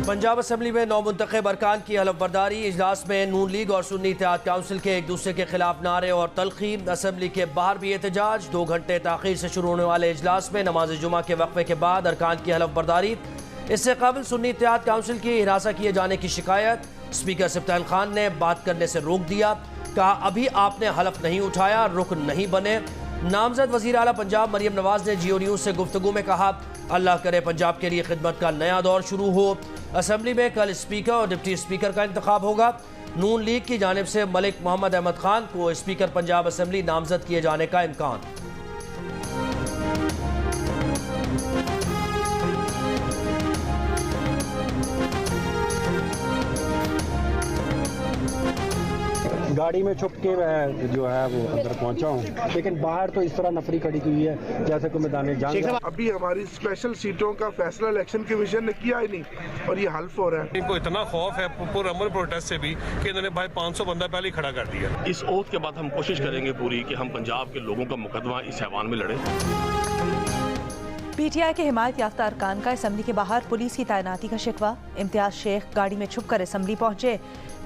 Punjab assembly में नौ मुंतखब अरकान की हलफ बर्दारी। इजलास में नून लीग और सुन्नी इत्तेहाद काउंसिल के एक दूसरे के खिलाफ नारे और तलखी। असम्बली के बाहर भी एहतजाज। 2 घंटे ताखीर से शुरू होने वाले इजलास में नमाज जुमा के वक्फे के बाद अरकान की हलफ बर्दारी। इससे कबल सुन्नी इत्तेहाद काउंसिल की हिरासा किए जाने की शिकायत। स्पीकर सिफ्तान खान ने बात करने से रोक दिया। कहा अभी आपने हलफ नहीं उठाया, रुकन नहीं बने। नामजद वजीर आला पंजाब मरियम नवाज ने जियो न्यूज़ से गुफ्तगू में कहा अल्लाह करे पंजाब के लिए खिदमत का नया दौर शुरू हो। असम्बली में कल स्पीकर और डिप्टी स्पीकर का इंतखाब होगा। नून लीग की जानिब से मलिक मोहम्मद अहमद खान को स्पीकर पंजाब असम्बली नामजद किए जाने का इम्कान। गाड़ी में छुप के मैं जो है वो अंदर पहुंचा हूँ, लेकिन बाहर तो इस तरह नफरी खड़ी हुई है जैसे कोई मैदान जंग। अभी हमारी स्पेशल सीटों का फैसला इलेक्शन कमीशन ने किया ही नहीं और ये हल्फ हो रहा है। इनको इतना खौफ है पुरअमन प्रोटेस्ट से भी कि इन्होंने भाई 500 बंदा पहले ही खड़ा कर दिया। इस ओथ के बाद हम कोशिश करेंगे पूरी कि हम पंजाब के लोगों का मुकदमा इस हैवान में लड़ें। पीटीआई के हिमायत याफ्ता अरकान का असम्बली के बाहर पुलिस की तैनाती का शिकवा। इम्तियाज शेख गाड़ी में छुपकर असम्बली पहुंचे।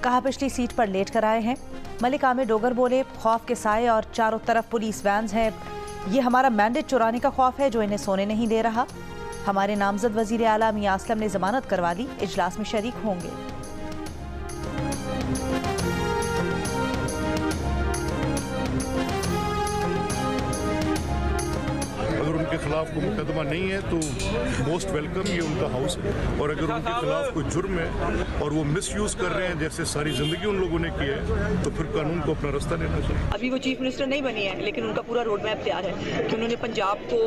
कहा पिछली सीट पर लेट कर आए हैं। मलिक आमिर डोगर बोले खौफ के साए और चारों तरफ पुलिस वैन्स हैं। ये हमारा मैंडेट चुराने का खौफ है जो इन्हें सोने नहीं दे रहा। हमारे नामजद वजीर आला मियां असलम ने जमानत करवा ली, इजलास में शरीक होंगे। अगर उनके खिलाफ कोई मुकदमा नहीं है तो मोस्ट वेलकम, ये उनका हाउस है। और अगर उनके खिलाफ कोई जुर्म है और वो मिसयूज कर रहे हैं जैसे सारी जिंदगी उन लोगों ने की है तो फिर कानून को अपना रास्ता लेना चाहिए। अभी वो चीफ मिनिस्टर नहीं बनी है, लेकिन उनका पूरा रोड मैप तैयार है कि उन्होंने पंजाब को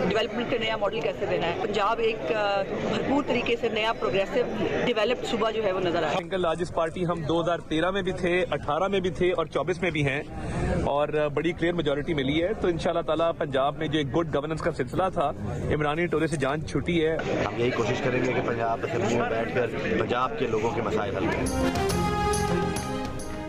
डेवलपमेंट का नया मॉडल कैसे देना है। पंजाब एक भरपूर तरीके से नया प्रोग्रेसिव डेवलप्ड सूबा जो है वो नजर आया। सिंगल लार्जेस्ट पार्टी हम 2013 में भी थे, 18 में भी थे और 24 में भी हैं और बड़ी क्लियर मेजोरिटी मिली है। तो इंशाल्लाह ताला पंजाब में जो एक गुड गवर्नेंस का सिलसिला था इमरानी टोले से जान छुटी है। हम यही कोशिश करेंगे कि पंजाब असेंबली में बैठकर पंजाब के लोगों के मसाइल हल करें।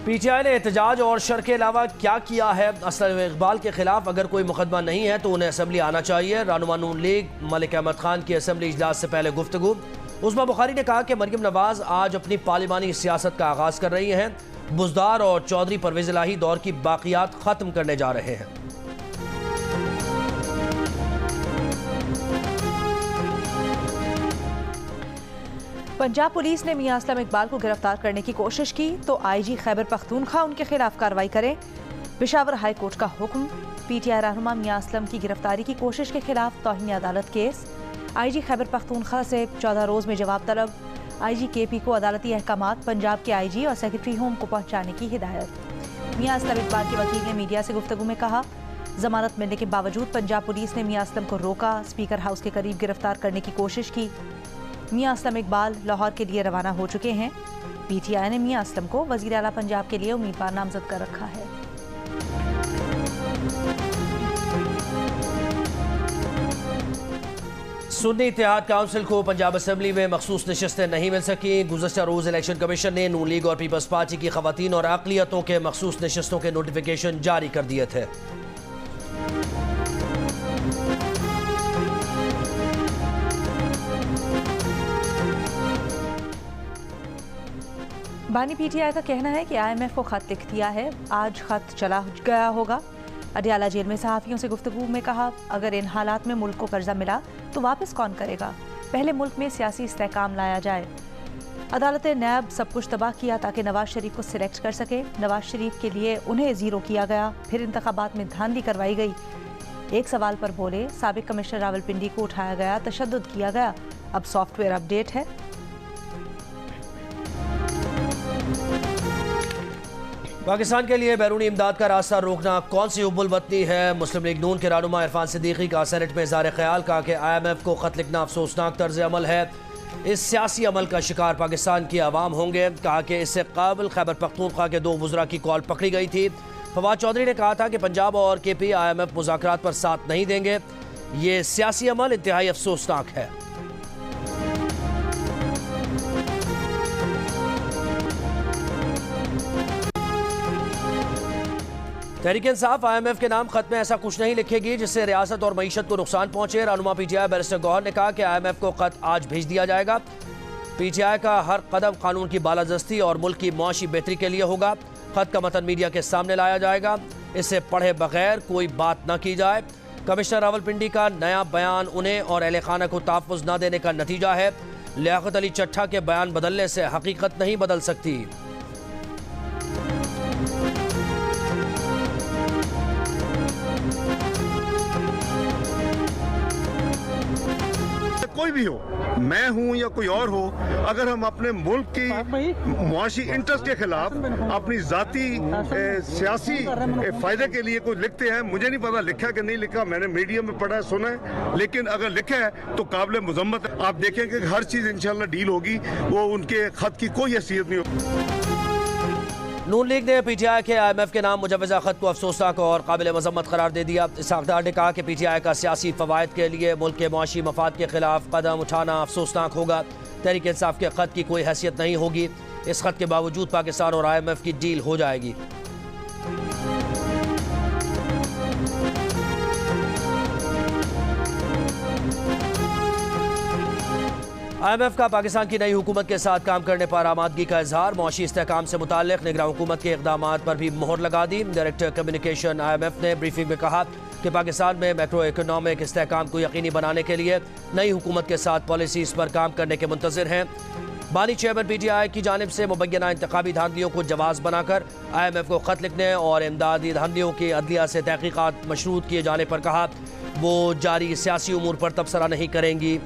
पीटीआई ने एहतजाज और शर के अलावा क्या किया है? असलम इकबाल के खिलाफ अगर कोई मुकदमा नहीं है तो उन्हें असम्बली आना चाहिए। रहनुमा नून लीग मलिक अहमद खान की असम्बली इजलास से पहले गुफ्तगू। उस्मा बुखारी ने कहा कि मरियम नवाज आज अपनी पार्लिमानी सियासत का आगाज कर रही हैं। बुजदार और चौधरी परवेज इलाही दौर की बाकियात खत्म करने जा रहे हैं। पंजाब पुलिस ने मियां असलम इकबाल को गिरफ्तार करने की कोशिश की तो आईजी खैबर पख्तूनख्वा उनके खिलाफ कार्रवाई करे। पेशावर हाई कोर्ट का हुक्म। पीटीआई रहनुमा मियां असलम की गिरफ्तारी की कोशिश के खिलाफ तौहीन अदालत केस। आईजी खैबर पख्तूनख्वा से 14 रोज में जवाब तलब। आईजी केपी को अदालती अहकामात पंजाब के आईजी और सेक्रेटरी होम को पहुंचाने की हिदायत। मियां असलम इकबाल के वकील ने मीडिया से गुफ्तगू में कहा जमानत मिलने के बावजूद पंजाब पुलिस ने मियां असलम को रोका, स्पीकर हाउस के करीब गिरफ्तार करने की कोशिश की। मियां असलम इकबाल लाहौर के लिए रवाना हो चुके हैं। पीटीआई ने मियां असलम को वजीर आला पंजाब के लिए उम्मीदवार नामजद कर रखा है। सुन्नी इत्तेहाद काउंसिल को पंजाब असम्बली में मखसूस नशस्तें नहीं मिल सकी। गुज़श्ता रोज़ इलेक्शन कमीशन ने नून लीग और पीपल्स पार्टी की खवातीन और अक़लियतों के मखसूस नशस्तों के नोटिफिकेशन जारी कर दिए थे। बानी पीटीआई का कहना है कि IMF को खत लिख दिया है, आज खत चला गया होगा। अडियाला जेल में सहाफ़ियों से गुफ्तगू में कहा अगर इन हालात में मुल्क को कर्जा मिला तो वापस कौन करेगा? पहले मुल्क में सियासी इस्तेहकाम लाया जाए। अदालत नैब सब कुछ तबाह किया ताकि नवाज शरीफ को सिलेक्ट कर सके। नवाज शरीफ के लिए उन्हें ज़ीरो किया गया, फिर इंतखाबात में धांधली करवाई गई। एक सवाल पर बोले साबिक कमिश्नर रावलपिंडी को उठाया गया, तशद्दुद किया गया, अब सॉफ्टवेयर अपडेट है। पाकिस्तान के लिए बैरूनी इमदाद का रास्ता रोकना कौन सी हुब्बुल वतनी है? मुस्लिम लीग नून के रहनुमा इरफान सिद्दीकी का सेनेट में इज़हार ख्याल। कहा कि IMF को खत लिखना अफसोसनाक तर्ज अमल है। इस सियासी अमल का शिकार पाकिस्तान की आवाम होंगे। कहा कि इससे काबिल खैबर पख्तूनख्वा के 2 वज़रा की कॉल पकड़ी गई थी। फवाद चौधरी ने कहा था कि पंजाब और KP IMF मुज़ाकरात पर साथ नहीं देंगे। ये सियासी अमल इंतहाई अफसोसनाक है। तहरीक इंसाफ IMF के नाम खत में ऐसा कुछ नहीं लिखेगी जिससे रियासत और मईशत को नुकसान पहुंचे। रहनुमा PTI बैरिस्टर गौहर ने कहा कि IMF को खत आज भेज दिया जाएगा। PTI का हर कदम कानून की बालादस्ती और मुल्क की मुआशी बेहतरी के लिए होगा। खत का मतन मीडिया के सामने लाया जाएगा, इसे पढ़े बगैर कोई बात न की जाए। कमिश्नर रावलपिंडी का नया बयान उन्हें और अहले खाना को तहफ़्फ़ुज़ न देने का नतीजा है। लियाकत अली चट्ठा के बयान बदलने से हकीकत नहीं बदल सकती। कोई भी हो, मैं हूं या कोई और हो, अगर हम अपने मुल्क की मुआशी इंटरेस्ट के खिलाफ अपनी जाती सियासी फायदे के लिए कोई लिखते हैं, मुझे नहीं पता लिखा कि नहीं लिखा, मैंने मीडिया में पढ़ा सुना है, लेकिन अगर लिखा है तो काबिल मुजम्मत है। आप देखेंगे कि हर चीज इंशाल्लाह डील होगी, वो उनके खत की कोई हैसियत नहीं होगी। नून लीग ने PTI के IMF के नाम मुजवज़ा खत को अफसोसनाक और काबिल मजम्मत करार दे दिया। इसहाक डार ने कहा कि PTI का सियासी फवायद के लिए मुल्क के मुआशी मफाद के खिलाफ कदम उठाना अफसोसनाक होगा। तहरीक इंसाफ के खत की कोई हैसियत नहीं होगी। इस खत के बावजूद पाकिस्तान और IMF की डील हो जाएगी। IMF का पाकिस्तान की नई हुकूमत के साथ काम करने पर आमादगी का इजहार। मुआशी इस्तेहकाम से मुताल्लिक निगरान हुकूमत के इक़दामात पर भी मोहर लगा दी। डायरेक्टर कम्युनिकेशन IMF ने ब्रीफिंग में कहा कि पाकिस्तान में मैक्रो इकोनॉमिक इस्तेहकाम को यकीनी बनाने के लिए नई हुकूमत के साथ पॉलिसीज़ पर काम करने के मुंतज़िर हैं। बानी चेयरमैन PTI की जानिब से मुबैना इंतखाबी धांधलियों को जवाज़ बनाकर IMF को ख़त लिखने और इमदादी धांधलियों की अदलिया से तहकीकात मशरूत किए जाने पर कहा वो जारी सियासी उमूर पर तबसरा नहीं करेंगी।